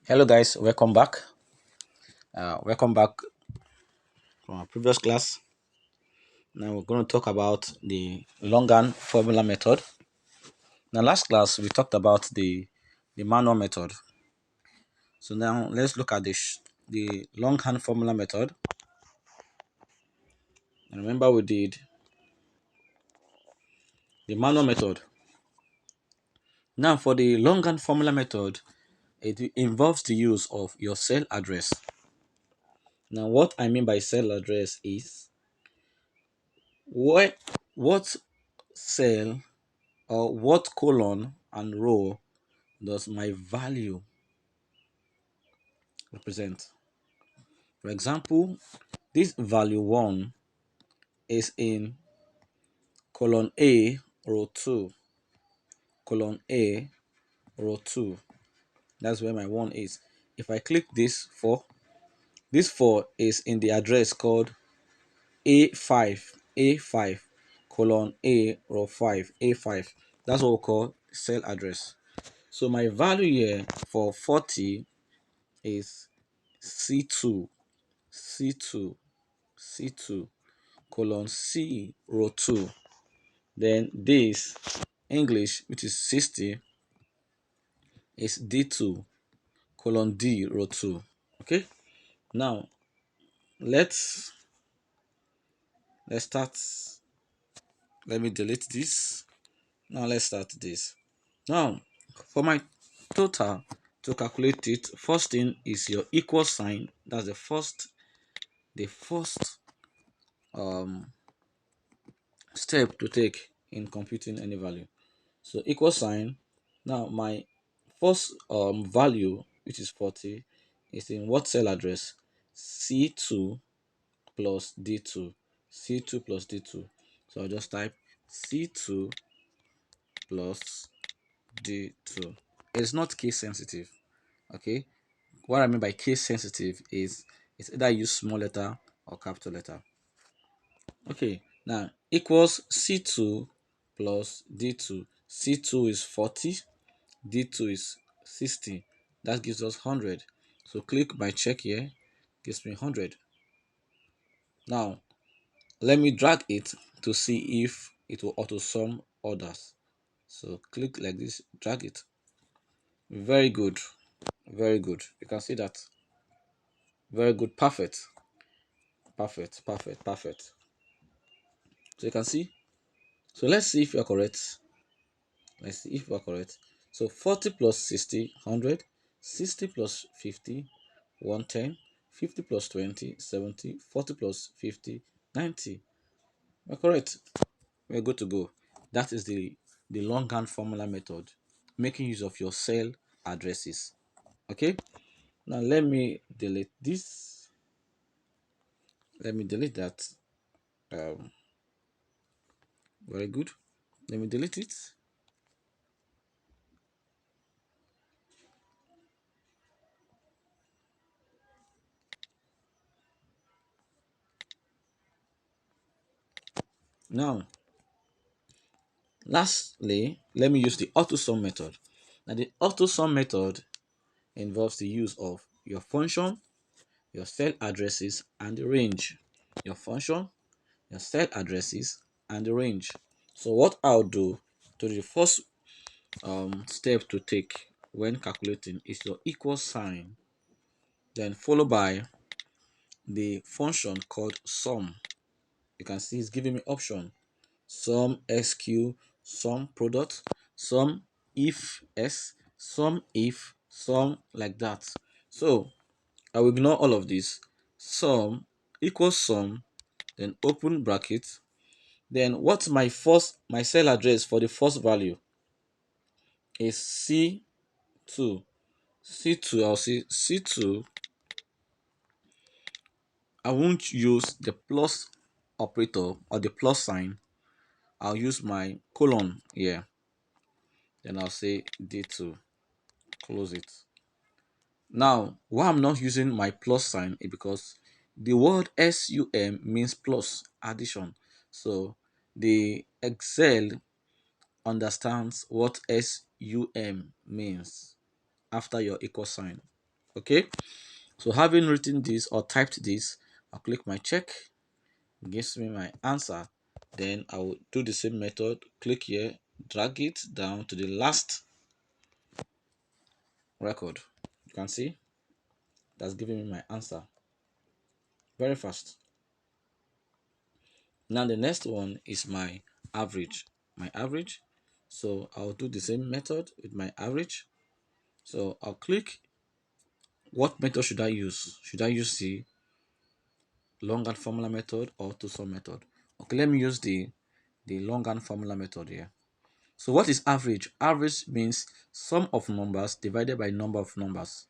Hello guys, welcome back. Welcome back from our previous class. Now we're going to talk about the longhand formula method. Now last class we talked about the manual method. So now let's look at the longhand formula method. And remember we did the manual method. Now for the longhand formula method, it involves the use of your cell address. Now what I mean by cell address is what cell or what column and row does my value represent. For example, this value 1 is in column A, row 2, column A, row 2. That's where my 1 is. If I click this 4 is in the address called A5, column A, row 5, A5. That's what we call cell address. So my value here for 40 is C2, C2, C2, colon C, row 2. Then this English, which is 60, is D2, colon D, row 2. Okay, now let's start. Let me delete this. Now let's start this. Now for my total, to calculate it, first thing is your equal sign. That's the first um step to take in computing any value. So equal sign. Now my first value, which is 40, is in what cell address? C2 plus D2. C2 plus D2. So I'll just type C2 plus D2. It's not case sensitive. Okay. What I mean by case sensitive is it's either use small letter or capital letter. Okay. Now equals C2 plus D2. C2 is 40. D2 is 60. That gives us 100. So click my check here, gives me 100. Now let me drag it to see if it will auto sum others. So click like this, drag it. Very good, very good. You can see that. Very good, perfect, perfect, perfect, perfect. So you can see. So let's see if you are correct. Let's see if you are correct. So 40 plus 60, 100. 60 plus 50, 110. 50 plus 20, 70. 40 plus 50, 90. We're correct. We're good to go. That is the longhand formula method, making use of your cell addresses. Okay. Now let me delete this. Let me delete that. Um, very good. Let me delete it. Now, lastly, let me use the AutoSum method. Now, the AutoSum method involves the use of your function, your cell addresses, and the range. Your function, your cell addresses, and the range. So what I'll do to the first step to take when calculating is your equal sign, then followed by the function called sum. You can see it's giving me option: sum sq, sum product, sum if s, sum if, sum, like that. So I will ignore all of this. Sum equals sum, then open bracket. Then what's my cell address for the first value is C2. C2, I'll say C2. I won't use the plus operator or the plus sign. I'll use my colon here. Then I'll say D2. Close it. Now, why I'm not using my plus sign is because the word SUM means plus, addition. So the Excel understands what SUM means after your equal sign. Okay, so having written this or typed this, I'll click my check. It gives me my answer. Then I will do the same method. Click here, drag it down to the last record. You can see that's giving me my answer very fast. Now the next one is my average. My average. So I'll do the same method with my average. So I'll click what method should I use? Should I use the longhand formula method or two-sum method? Okay, let me use the longhand formula method here. So what is average? Average means sum of numbers divided by number of numbers.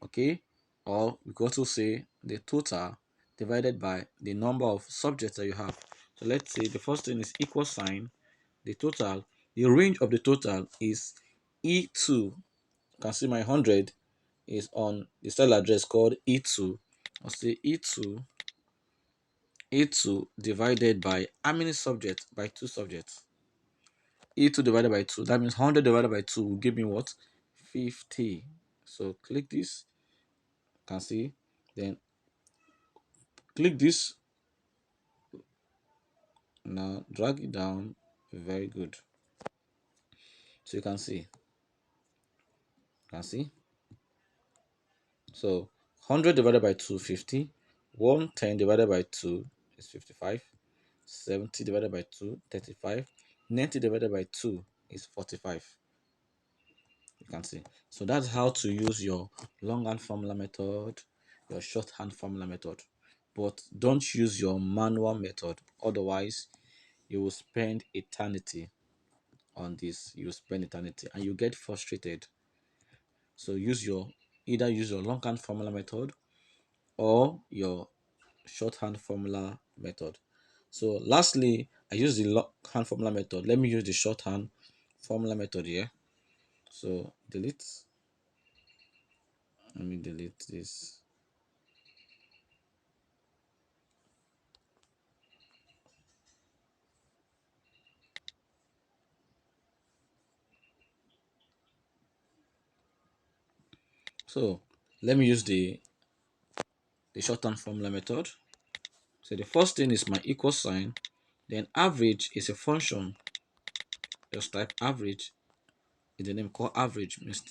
Okay, or we could also say the total divided by the number of subjects that you have. So let's say the first thing is equal sign, the total, the range of the total is E2. You can see my 100 is on the cell address called E2. I'll say E2 divided by how many subjects? By two subjects. E2 divided by 2. That means 100 divided by 2 will give me what? 50. So click this. You can see. Then click this. Now drag it down. Very good. So you can see. You can see. So 100 divided by 2, 50. 110 divided by 2 is 55. 70 divided by 2, 35. 90 divided by 2 is 45. You can see. So that's how to use your longhand formula method, your shorthand formula method. But don't use your manual method. Otherwise, you will spend eternity on this. You will spend eternity and you get frustrated. So either use your longhand formula method or your shorthand formula method. So lastly, I use the longhand formula method. Let me use the shorthand formula method here. So delete. Let me delete this. So let me use the shorthand formula method. So the first thing is my equal sign. Then average is a function. Just type average in the name called average means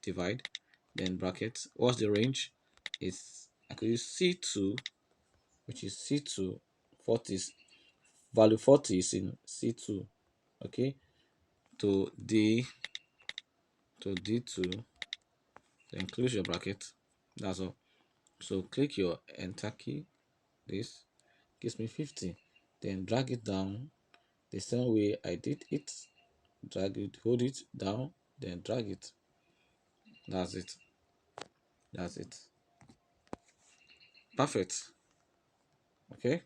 divide. Then bracket. What's the range? Is I could use C2, which is C2 40 value 40 is in C2. Okay. To D2. Then close your bracket. That's all. So click your enter key. This gives me 50. Then drag it down the same way I did it. Drag it, hold it down, then drag it. That's it. That's it. Perfect. Okay.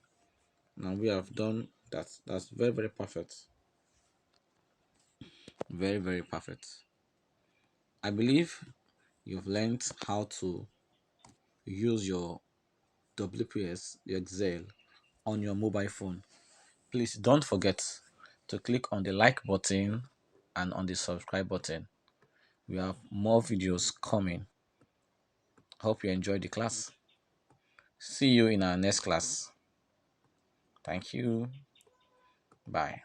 Now we have done that. That's very, very perfect. Very, very perfect. I believe you've learned how to use your WPS, your Excel, on your mobile phone. Please don't forget to click on the like button and on the subscribe button. We have more videos coming. Hope you enjoyed the class. See you in our next class. Thank you. Bye.